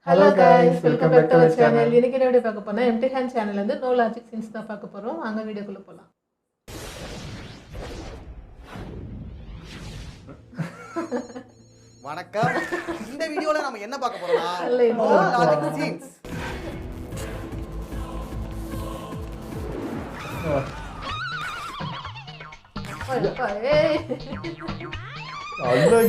Hello guys, welcome back to our channel. இன்னைக்கு என்ன video பார்க்க போறோம்னா எம்டி ஹேண்ட் சேனல்ல இருந்து நோ லாஜிக் சீன்ஸ் தான் பார்க்க போறோம். வாங்க வீடியோக்குள்ள போலாம். வணக்கம். இந்த வீடியோல நாம என்ன பார்க்க போறோம்னா நோ லாஜிக் சீன்ஸ். ஐயோ,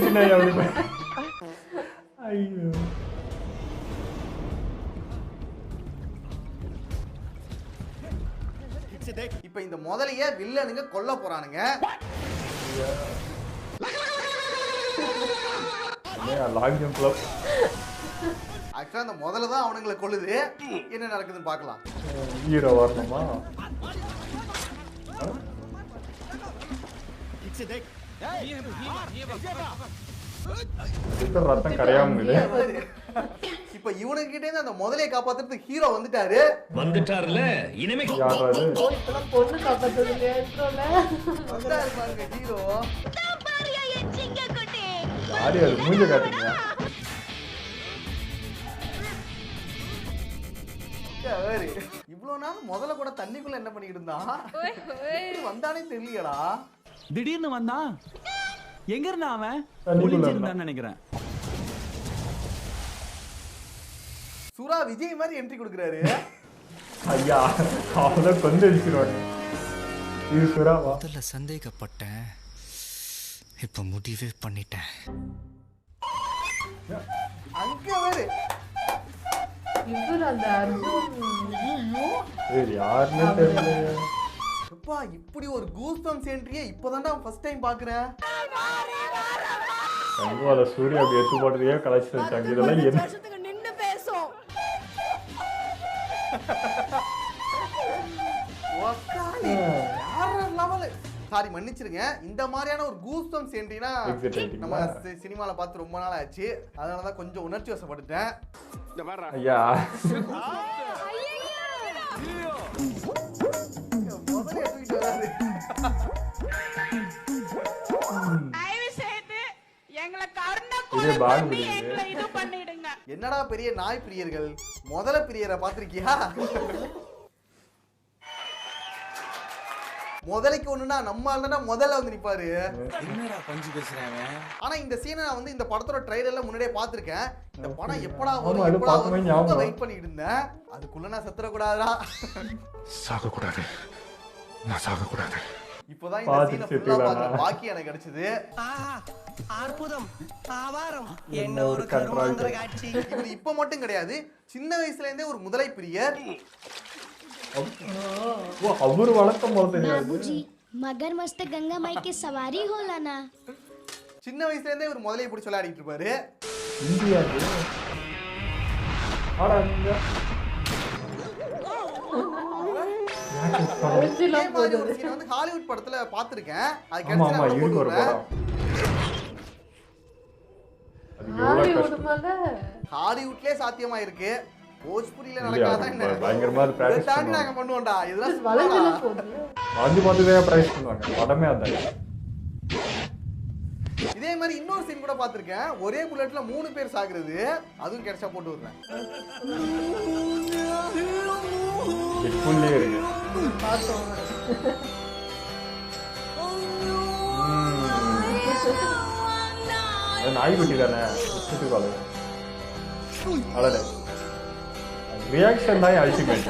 இப்ப இந்த முதலைய வில்லனுங்க கொல்ல போறானுங்க. ஆக்சுவலா அந்த முதல்ல தான் அவனுங்களை கொல்லுது. என்ன நடக்குதுன்னு பார்க்கலாம். ஹீரோ வரணுமா? ரத்தம் கரையாம இப்ப இவனுக்கு கிட்டே இருந்து அந்த முதலையை காப்பாத்துறதுக்கு ஹீரோ வந்துட்டாருல. இனிமே யாராவது இப்பலாம் பொண்ணு காப்பாத்துறது இல்லையா இன்ட்ரோல? வந்தாரு பாருங்க ஹீரோ. யாரு அது மூஞ்ச காட்டுங்க. இவ்வளவு நாள் முதல்ல கூட தண்ணிக்குள்ள என்ன பண்ணிட்டு இருந்தான்? வந்தானே தெரியலடா. திடீர்னு வந்தான். எங்க இருந்தா அவன்? தண்ணிக்குள்ள நினைக்கிறேன். சுரா விஜய் மாதிரி என்ட்ரி கொடுக்குறாரு. ஐயா, அவளை கொண்டு அடிச்சிருவாங்க. இது சுறாவா? முதல்ல சந்தேகப்பட்டேன், இப்ப முடிவே பண்ணிட்டேன். அங்க வேறு இவர் அந்த அர்ஜுன் யாருன்னு தெரியல. அப்பா, இப்படி ஒரு கூஸ்பம்ஸ் என்ட்ரியை இப்போதான்டா ஃபர்ஸ்ட் டைம் பாக்குறேன். கங்குவால சூர்யா அப்படி எடுத்து போட்டதையே கலாச்சி வச்சாங்க. இதெல்லாம் என்ன? சாரி, மன்னிச்சிருங்க. இந்த மாதிரியான ஒரு கூஸ்பம்ஸ் என்ட்ரினா நம்ம சினிமால பார்த்து ரொம்ப நாள் ஆச்சு. அதனாலதான் கொஞ்சம் உணர்ச்சி வசப்பட்டுட்டேன். ஐயா, என்னடா பெரிய நாய் பிரியர்கள், முதல பிரியரை பாத்திருக்கியா? முதலைக்கு ஒண்ணுனா நம்ம ஆளுனா முதல்ல வந்து நிப்பாரு. என்னடா பஞ்சு பேசுறாங்க. ஆனா இந்த சீனை நான் வந்து இந்த படத்தோட ட்ரைலர்ல முன்னாடியே பாத்திருக்கேன். இந்த படம் எப்படா ஆமா, அது வரும் பார்க்கவே ஞாபகம். வெயிட் பண்ணிட்டு இருந்தேன். அதுக்குள்ள நான் செத்துற கூடாதா? சாக கூடாது, நான் சாக கூடாது. இப்போதான் இந்த சீனை ஃபுல்லா பார்க்க பாக்கி எனக்கு கிடைச்சது. அற்புதம், ஆவாரம், என்ன ஒரு கண்ட்ரோல் காட்சி. இவர் இப்ப மட்டும் கிடையாது, சின்ன வயசுல இருந்தே ஒரு முதலை பிரியர். அவரு வளர்த்த போல தெரியாது. बाबूजी मगरमच्छ गंगा माई की सवारी होला ना. சின்ன வயசுல இருந்தே ஒரு முதலையை பிடிச்சி விளையாடிட்டு இருப்பாரு. இந்தியா இதே மாதிரி ஒரு சீன் வந்து ஹாலிவுட் படத்துல பாத்திருக்கேன். அது ஆமா ஆமா, கிடைச்சா இருக்கு ஒரு படம். அது எவ்வளவு கஷ்டம். ஹாலிவுட்லயே சாத்தியமா இருக்கு. போஜ்புரியில இல்லையா, நடக்காதான் என்ன? பயங்கரமா அது practice இதை தாண்டி பண்ணுவாங்க. நாங்க பண்ணுவோம்டா. இதெல்லாம் வளர்ந்துல சும்மாடா. போகுது. பார்த்துதான் பிரைஸ் பண்ணுவாங்க. படமே அதான். இதே மாதிரி இன்னொரு சீன் கூட பாத்திருக்கேன். ஒரே புல்லட்ல 3 பேர் சாகுறது. அதுவும் கிடைச்சா போட்டு விடுறேன். ஹெட்ஃபோன்லயே இருக்கு. பார்த்தோம். அது நாய்க்குட்டி தானே, வச்சுட்டு கால அழகு. ரியாக்ஷன் தான் அல்டிமேட்.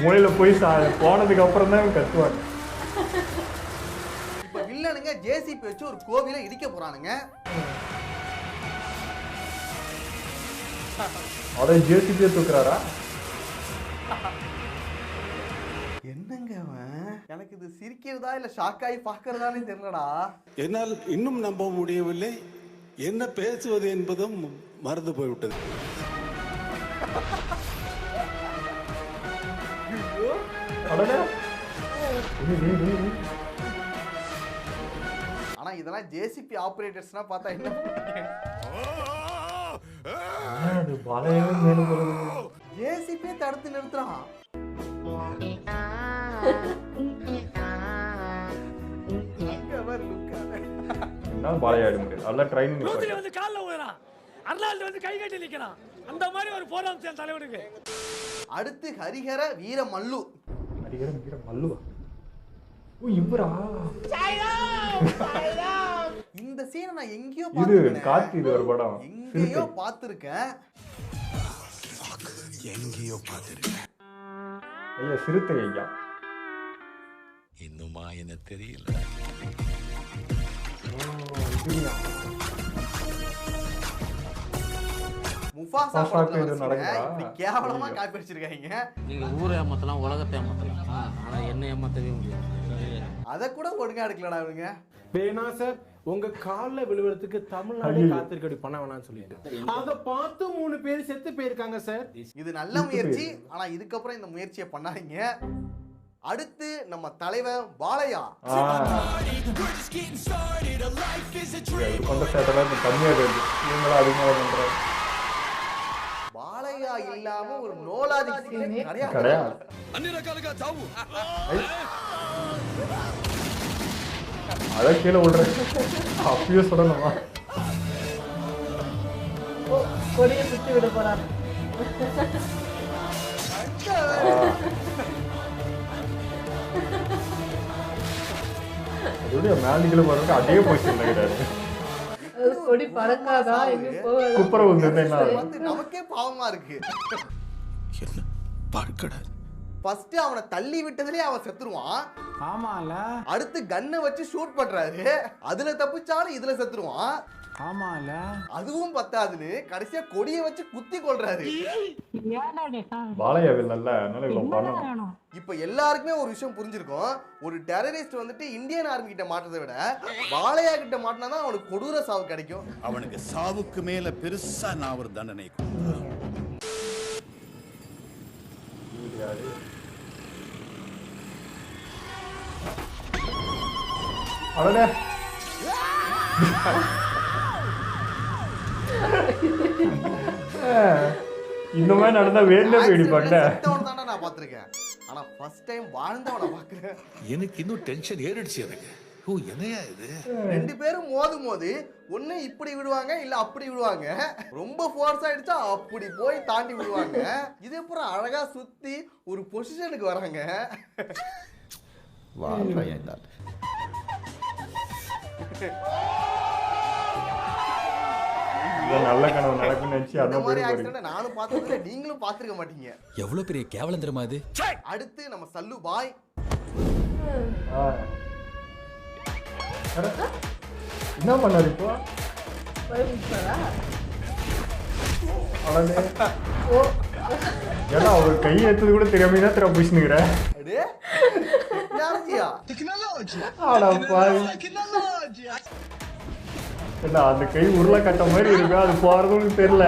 மூலையில போய் போனதுக்கு அப்புறம் தான் கத்துவாங்க. இப்ப வில்லனுங்க ஜேசிபி வச்சு ஒரு கோவிலை இடிக்க போறானுங்க. அட ஜேசிபியை தூக்குறாரா? என்னங்க அவன்? எனக்கு இது சிரிக்கிறதா இல்ல ஷாக்காயி பாக்குறதானே தெரியலடா. என்னால் இன்னும் நம்ப முடியவில்லை. என்ன பேசுவது என்பதும் மறந்து போய்விட்டது. ஆனா இதெல்லாம் ஜேசிபி ஆபரேட்டர்ஸ்னா பார்த்தா என்ன? ஜேசிபி தடுத்து நிறுத்துறான். நான் பாலையா ஆட முடியாது அதெல்லாம் ட்ரைனிங் வந்து கால்ல ஊதுறான் அர்னால்டு வந்து கை கட்டி நிக்கிறான் அந்த மாதிரி ஒரு போராம் தலைவனுக்கு. அடுத்து ஹரிஹர வீர மல்லு. ஹரிஹர வீர மல்லுவா? ஓ இவரா? இந்த சீனை நான் எங்கேயோ இது பார்த்திருக்கேன். கார்த்தி இது ஒரு படம். எங்கேயோ பார்த்திருக்கேன். ஐயா சிறுத்தை ஐயா. இன்னுமா என்ன தெரியல. முஃபாசா முஃபாசாக்கு படத்துல இது ஒரு நடக்குதா? scene இப்படி கேவலமா காப்பி அடிச்சிருக்காங்க. நீங்க ஊரை ஏமாத்தலாம் உலகத்தை ஏமாத்தலாம் ஆனா என்ன ஏமாத்தவே முடியாது. அத கூட ஒழுங்கா எடுக்கலடா இவங்க. வேணா சார் உங்க கால்ல விழுவறதுக்கு தமிழ்நாடு காத்திருக்கடி பண்ண வேணாம்னு சொல்லிட்டு அத பார்த்து 3 பேர் செத்து போயிருக்காங்க சார். இது நல்ல முயற்சி. ஆனா இதுக்கப்புறம் இந்த முயற்சியை பண்ணாதீங்க. அடுத்து நம்ம தலைவன் பாலையா. கொண்ட சேட்டெல்லாம் கம்மியாக இருக்கு. இவங்களாம் அதிகமாக பண்றாங்க. பாலையா இல்லாம ஒரு நோலாஜிக் சீனே கிடையாது. கிடையாது. அதை கீழே விடுறேன். அப்பயே சொல்லணுமா? கொடியை சுத்தி விட போறாரு. அதோடைய மேலிகளை பாருங்க அதே பொசிஷன்ல கிடையாது. கொடி பறக்காதா எங்க போகாது. குப்புற வந்து என்ன நமக்கே பாவமா இருக்கு. என்ன பார்க்கடா ஃபர்ஸ்ட் அவனை தள்ளி விட்டதுலயே அவன் செத்துருவான். ஆமால. அடுத்து கன்னை வச்சு ஷூட் பண்றாரு. அதுல தப்பிச்சாலும் இதுல செத்துருவான். ஆமால. அதுவும் பத்தாதுன்னு கடைசியா கொடியை வச்சு குத்தி கொள்றாரு. பாலையாவில் நல்ல அதனால இவ்வளவு பண்ணணும். இப்ப எல்லாருக்குமே ஒரு விஷயம் புரிஞ்சிருக்கும். ஒரு டெரரிஸ்ட் வந்துட்டு இந்தியன் ஆர்மி கிட்ட மாட்டதை விட பாலையா கிட்ட மாட்டினாதான் அவனுக்கு கொடூர சாவு கிடைக்கும். அவனுக்கு சாவுக்கு மேல பெருசா நான் ஒரு தண்டனை அவனே இந்த மாதிரி நடந்தா வேண்டே போயிடுப்பாங்க. தானே நான் பாத்திருக்கேன். ஆனா ஃபர்ஸ்ட் டைம் வாழ்ந்தவனை பாக்குறேன். எனக்கு இன்னும் டென்ஷன் ஏறிடுச்சு. எனக்கு ஓ என்னையா இது? 2 பேரும் மோது ஒண்ணு இப்படி விடுவாங்க இல்ல அப்படி விடுவாங்க. ரொம்ப ஃபோர்ஸ் ஆயிடுச்சா அப்படி போய் தாண்டி விடுவாங்க. இது அப்புறம் அழகா சுத்தி ஒரு பொசிஷனுக்கு வராங்க. நல்ல கனவு நடக்குன்னு நினைச்சு இந்த அந்த மாதிரி மாதிரி ஆக்சிடென்ட் நானும் பார்த்ததில்ல, நீங்களும் பார்த்திருக்க மாட்டீங்க. எவ்வளவு பெரிய கேவலம் தெரியுமா அது? அடுத்து நம்ம சல்லு பாய். என்ன பண்ணாரு இப்போ? ஏன்னா அவர் கை ஏத்தது கூட தெரியாம என்ன திற புடிச்சுனுக்குற. அந்த கை உருளை கட்ட மாதிரி இருக்கு. அது போறதுன்னு தெரியல.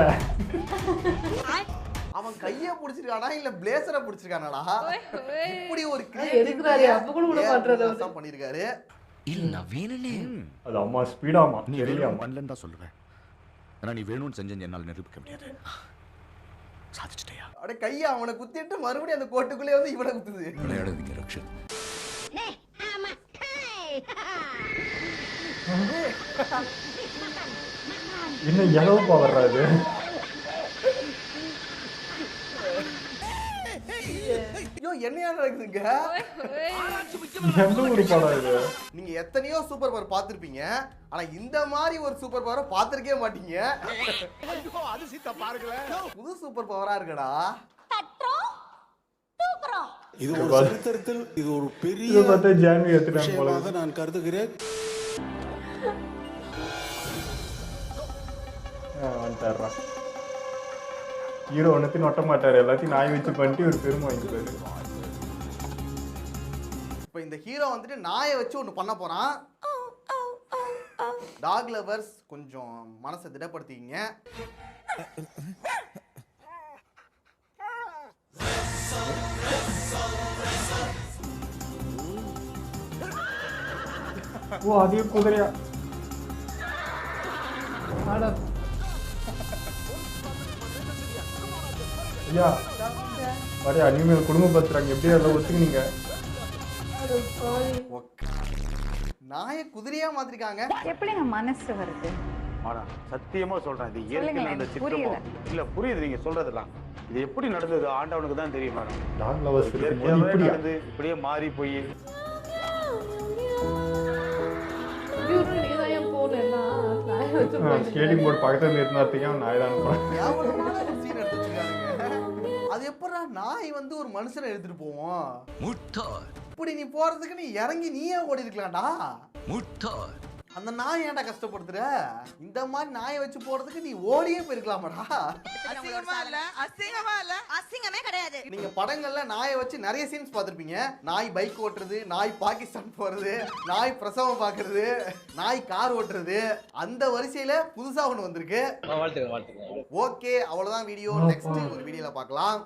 அவன் கைய புடிச்சிருக்கானா இல்ல பிளேசரை புடிச்சிருக்கானடா? இப்படி ஒரு கிரியேட்டிவ் பண்ணிருக்காரு. இல்ல நான் வேணும்னே. அது அம்மா ஸ்பீடாமா தெரியலையாமா. பண்ணலன்னு தான் சொல்லுவேன். ஆனா நீ வேணும்னு செஞ்சேன்னு என்னால நிரூபிக்க முடியாது. சாதிச்சிட்டியா? அட கைய அவனை குத்திட்டு மறுபடியும் அந்த கோட்டுக்குள்ளே வந்து இவனை குத்துது. விளையாடுவீங்க ரக்ஷன். என்ன எளவுப்பா வர்றாது? ஐயோ என்னையா நடக்குதுங்க? எந்த ஒரு படம் இது? நீங்க எத்தனையோ சூப்பர் பவர் பார்த்திருப்பீங்க. ஆனா இந்த மாதிரி ஒரு சூப்பர் பவரை பார்த்திருக்கவே மாட்டீங்க. புது சூப்பர் பவரா இருக்கடா. இது ஒரு சரித்திரத்தில் இது ஒரு பெரிய விஷயமாக நான் கருதுகிறேன். ஹீரோ ஒன்னத்தையும் நொட்ட மாட்டாரு. எல்லாத்தையும் நாய் வச்சு பண்ணிட்டு ஒரு பெருமை வாங்கிப்பாரு. இப்ப இந்த ஹீரோ வந்துட்டு நாயை வச்சு ஒண்ணு பண்ண போறான். டாக் லவர்ஸ் கொஞ்சம் மனசை திடப்படுத்திங்க. ஓ அதே குதிரையா? ஐயா வரையா இனிமேல் குடும்பம் பத்துறாங்க. எப்படி அதெல்லாம் ஒத்துக்குனீங்க? நாயை குதிரையா மாத்திருக்காங்க. எப்படிங்க மனசு வருது? ஆனா சத்தியமா சொல்றேன், இது இயற்கையில் நடந்த சித்திரம் இல்ல. புரியுது நீங்க சொல்றதெல்லாம். இது எப்படி நடந்தது ஆண்டவனுக்கு தான் தெரியும் மேடம். டாக் லவர்ஸ் இயற்கையாவே நடந்து இப்படியே மாறி போய் ஸ்கேட்டிங் போர்டு பக்கத்துல இருந்தாத்தையும் நாய் தான் கேவலமான ஒரு சீன் எடுத்து வச்சிருக்கானுங்க. அது எப்படா நாய் வந்து ஒரு மனுஷனை எடுத்துட்டு போவோம்? முட்டாள் இப்படி நீ போறதுக்கு நீ இறங்கி நீயே ஓடி இருக்கலாம்டா. முட்டாள் அந்த நாய் ஏன்டா கஷ்டப்படுத்துற? இந்த மாதிரி நாயை வச்சு போறதுக்கு நீ ஓடியே போயிருக்கலாமாடா. அசிங்கமே கிடையாது. நீங்க படங்கள்ல நாயை வச்சு நிறைய சீன்ஸ் பார்த்திருப்பீங்க. நாய் பைக் ஓட்டுறது, நாய் பாகிஸ்தான் போறது, நாய் பிரசவம் பாக்குறது, நாய் கார் ஓட்டுறது. அந்த வரிசையில புதுசா ஒண்ணு வந்திருக்கு. ஓகே, அவ்வளவுதான் வீடியோ. நெக்ஸ்ட் ஒரு வீடியோல பார்க்கலாம்.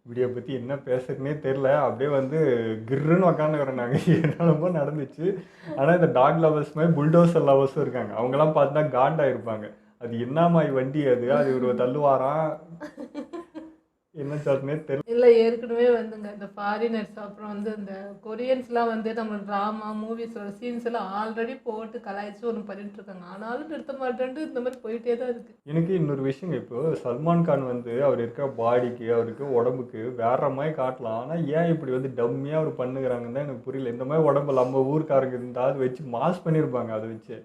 வீடியோ பற்றி என்ன பேசுறதுனே தெரில. அப்படியே வந்து கிர்ன்னு உக்காந்துக்கிறோம் நாங்கள். என்னென்னமோ நடந்துச்சு. ஆனால் இந்த டாக் லவர்ஸ் மாதிரி புல்டோசர் லவர்ஸும் இருக்காங்க. அவங்கெல்லாம் பார்த்தா காண்டா இருப்பாங்க. அது என்ன மாதிரி வண்டி அது ஒரு தள்ளுவாராம், என்ன சொல்றதுனே தெரியல. இல்லை, ஏற்கனவே வந்துங்க இந்த ஃபாரினர்ஸ் அப்புறம் வந்து இந்த கொரியன்ஸ்லாம் வந்து நம்ம ட்ராமா மூவிஸோட சீன்ஸ் எல்லாம் ஆல்ரெடி போட்டு கலாய்ச்சி ஒன்று பண்ணிட்டு இருக்காங்க. ஆனாலும் நிறுத்த மாட்டேன்ட்டு இந்த மாதிரி போயிட்டே தான் இருக்கு. எனக்கு இன்னொரு விஷயம், இப்போ சல்மான் கான் வந்து அவர் இருக்க பாடிக்கு அவருக்கு உடம்புக்கு வேற மாதிரி காட்டலாம். ஆனால் ஏன் இப்படி வந்து டம்மியாக அவர் பண்ணுகிறாங்கன்னு தான் எனக்கு புரியல. இந்த மாதிரி உடம்பு நம்ம ஊருக்காரங்க இருந்தால் அதை வச்சு மாஸ் பண்ணியிருப்பாங்க. அதை வச்சு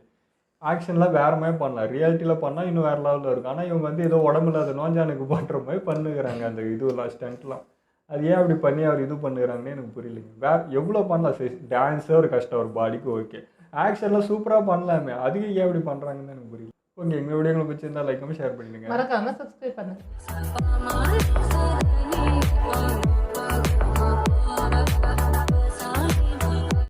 ஆக்ஷன்லாம் வேறு மாதிரி பண்ணலாம். ரியாலிட்டியில் பண்ணால் இன்னும் வேறு லெவலில் இருக்கும். ஆனால் இவங்க வந்து ஏதோ உடம்புல அதை நோஞ்சானுக்கு பண்ணுற மாதிரி பண்ணுகிறாங்க அந்த இதுவெல்லாம் ஸ்டண்ட்லாம். அது ஏன் அப்படி பண்ணி அவர் இது பண்ணுறாங்கன்னு எனக்கு புரியலைங்க. எவ்வளோ பண்ணலாம். டான்ஸே ஒரு கஷ்டம், ஒரு பாடிக்கு ஓகே. ஆக்ஷன்லாம் சூப்பராக பண்ணலாமே, அதுக்கு ஏன் அப்படி பண்ணுறாங்கன்னு எனக்கு புரியல. ஓகே, எங்கள் வீடியோங்களை பிடிச்சிருந்தா லைக் பண்ணி ஷேர் பண்ணிடுங்க. மறக்காம சப்ஸ்கிரைப் பண்ணுங்க.